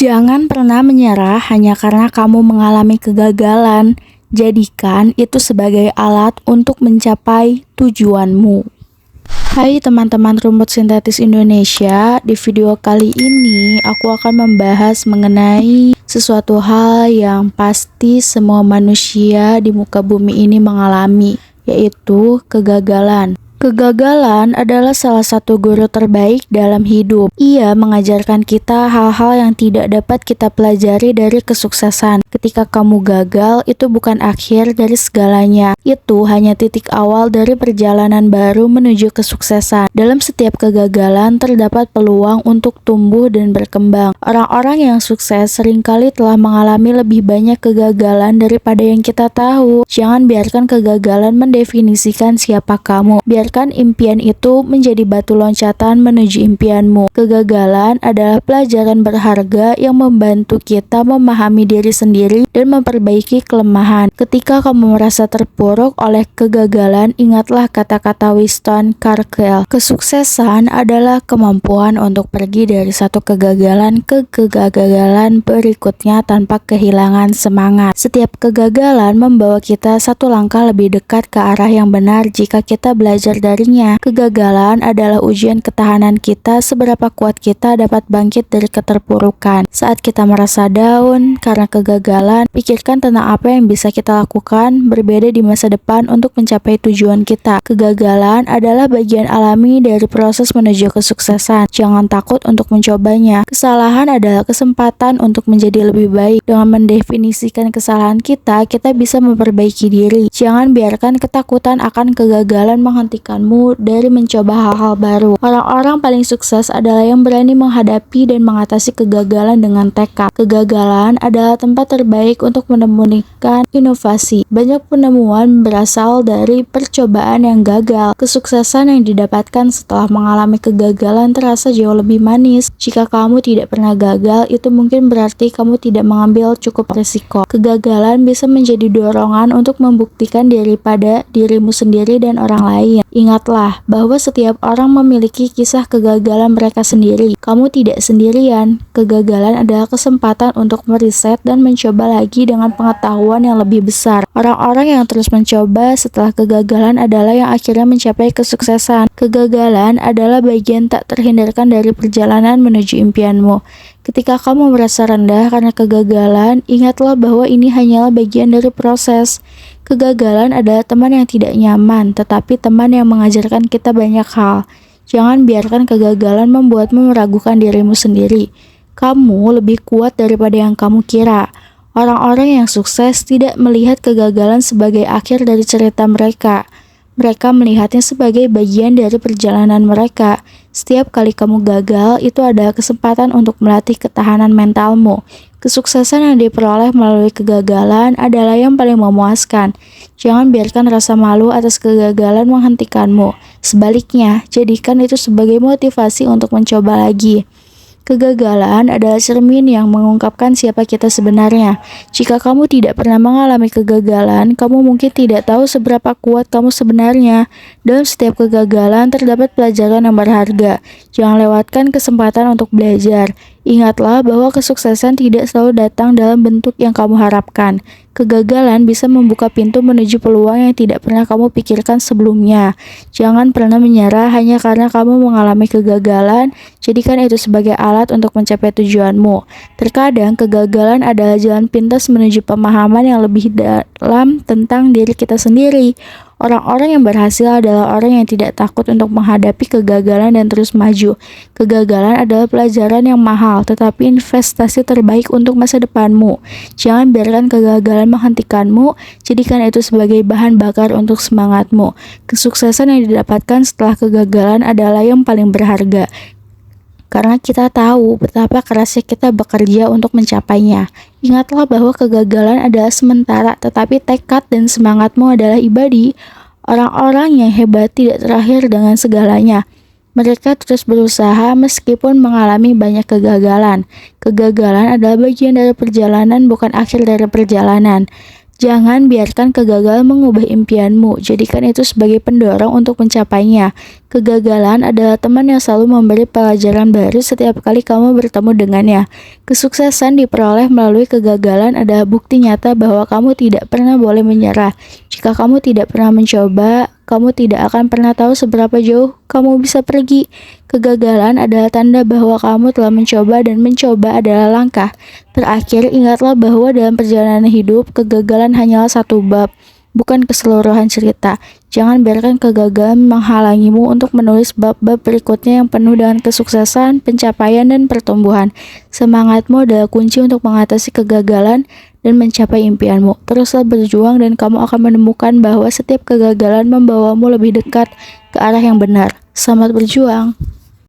Jangan pernah menyerah hanya karena kamu mengalami kegagalan. Jadikan itu sebagai alat untuk mencapai tujuanmu. Hai teman-teman rumput sintetis Indonesia, di video kali ini aku akan membahas mengenai sesuatu hal yang pasti semua manusia di muka bumi ini mengalami, yaitu kegagalan. Kegagalan adalah salah satu guru terbaik dalam hidup. Ia mengajarkan kita hal-hal yang tidak dapat kita pelajari dari kesuksesan. Ketika kamu gagal, itu bukan akhir dari segalanya. Itu hanya titik awal dari perjalanan baru menuju kesuksesan. Dalam setiap kegagalan, terdapat peluang untuk tumbuh dan berkembang. Orang-orang yang sukses seringkali telah mengalami lebih banyak kegagalan daripada yang kita tahu. Jangan biarkan kegagalan mendefinisikan siapa kamu. Biarkan impian itu menjadi batu loncatan menuju impianmu. Kegagalan adalah pelajaran berharga yang membantu kita memahami diri sendiri dan memperbaiki kelemahan. Ketika kamu merasa terpuruk oleh kegagalan, ingatlah kata-kata Winston Churchill. Kesuksesan adalah kemampuan untuk pergi dari satu kegagalan ke kegagalan berikutnya tanpa kehilangan semangat. Setiap kegagalan membawa kita satu langkah lebih dekat ke arah yang benar jika kita belajar darinya. Kegagalan adalah ujian ketahanan kita, seberapa kuat kita dapat bangkit dari keterpurukan. Saat kita merasa down karena kegagalan, pikirkan tentang apa yang bisa kita lakukan berbeda di masa depan untuk mencapai tujuan kita. Kegagalan adalah bagian alami dari proses menuju kesuksesan. Jangan takut untuk mencobanya. Kesalahan adalah kesempatan untuk menjadi lebih baik. Dengan mendefinisikan kesalahan kita bisa memperbaiki diri. Jangan biarkan ketakutan akan kegagalan menghentikanmu dari mencoba hal-hal baru. Orang-orang paling sukses adalah yang berani menghadapi dan mengatasi kegagalan dengan tekad. Kegagalan adalah tempat terbaik untuk menemukan inovasi. Banyak penemuan berasal dari percobaan yang gagal. Kesuksesan yang didapatkan setelah mengalami kegagalan terasa jauh lebih manis. Jika kamu tidak pernah gagal, itu mungkin berarti kamu tidak mengambil cukup risiko. Kegagalan bisa menjadi dorongan untuk membuktikan diri pada dirimu sendiri dan orang lain. Ingatlah bahwa setiap orang memiliki kisah kegagalan mereka sendiri. Kamu tidak sendirian. Kegagalan adalah kesempatan untuk meriset dan mencoba lagi dengan pengetahuan yang lebih besar. Orang-orang yang terus mencoba setelah kegagalan adalah yang akhirnya mencapai kesuksesan. Kegagalan adalah bagian tak terhindarkan dari perjalanan menuju impianmu. Ketika kamu merasa rendah karena kegagalan, ingatlah bahwa ini hanyalah bagian dari proses. Kegagalan adalah teman yang tidak nyaman, tetapi teman yang mengajarkan kita banyak hal. Jangan biarkan kegagalan membuatmu meragukan dirimu sendiri. Kamu lebih kuat daripada yang kamu kira. Orang-orang yang sukses tidak melihat kegagalan sebagai akhir dari cerita mereka. Mereka melihatnya sebagai bagian dari perjalanan mereka. Setiap kali kamu gagal, itu adalah kesempatan untuk melatih ketahanan mentalmu. Kesuksesan yang diperoleh melalui kegagalan adalah yang paling memuaskan. Jangan biarkan rasa malu atas kegagalan menghentikanmu. Sebaliknya, jadikan itu sebagai motivasi untuk mencoba lagi. Kegagalan adalah cermin yang mengungkapkan siapa kita sebenarnya. Jika kamu tidak pernah mengalami kegagalan, kamu mungkin tidak tahu seberapa kuat kamu sebenarnya. Dalam setiap kegagalan terdapat pelajaran yang berharga. Jangan lewatkan kesempatan untuk belajar. Ingatlah bahwa kesuksesan tidak selalu datang dalam bentuk yang kamu harapkan. Kegagalan bisa membuka pintu menuju peluang yang tidak pernah kamu pikirkan sebelumnya. Jangan pernah menyerah hanya karena kamu mengalami kegagalan. Jadikan itu sebagai alat untuk mencapai tujuanmu. Terkadang kegagalan adalah jalan pintas menuju pemahaman yang lebih dalam tentang diri kita sendiri. Orang-orang yang berhasil adalah orang yang tidak takut untuk menghadapi kegagalan dan terus maju. Kegagalan adalah pelajaran yang mahal, tetapi investasi terbaik untuk masa depanmu. Jangan biarkan kegagalan menghentikanmu, jadikan itu sebagai bahan bakar untuk semangatmu. Kesuksesan yang didapatkan setelah kegagalan adalah yang paling berharga. Karena kita tahu betapa kerasnya kita bekerja untuk mencapainya. Ingatlah bahwa kegagalan adalah sementara, tetapi tekad dan semangatmu adalah abadi. Orang-orang yang hebat tidak terakhir dengan segalanya. Mereka terus berusaha meskipun mengalami banyak kegagalan. Kegagalan adalah bagian dari perjalanan, bukan akhir dari perjalanan. Jangan biarkan kegagalan mengubah impianmu, jadikan itu sebagai pendorong untuk mencapainya. Kegagalan adalah teman yang selalu memberi pelajaran baru setiap kali kamu bertemu dengannya. Kesuksesan diperoleh melalui kegagalan adalah bukti nyata bahwa kamu tidak pernah boleh menyerah. Jika kamu tidak pernah mencoba, kamu tidak akan pernah tahu seberapa jauh kamu bisa pergi. Kegagalan adalah tanda bahwa kamu telah mencoba, dan mencoba adalah langkah terakhir. Ingatlah bahwa dalam perjalanan hidup, kegagalan hanyalah satu bab, bukan keseluruhan cerita. Jangan biarkan kegagalan menghalangimu untuk menulis bab-bab berikutnya yang penuh dengan kesuksesan, pencapaian, dan pertumbuhan. Semangatmu adalah kunci untuk mengatasi kegagalan dan mencapai impianmu. Teruslah berjuang dan kamu akan menemukan bahwa setiap kegagalan membawamu lebih dekat ke arah yang benar. Selamat berjuang!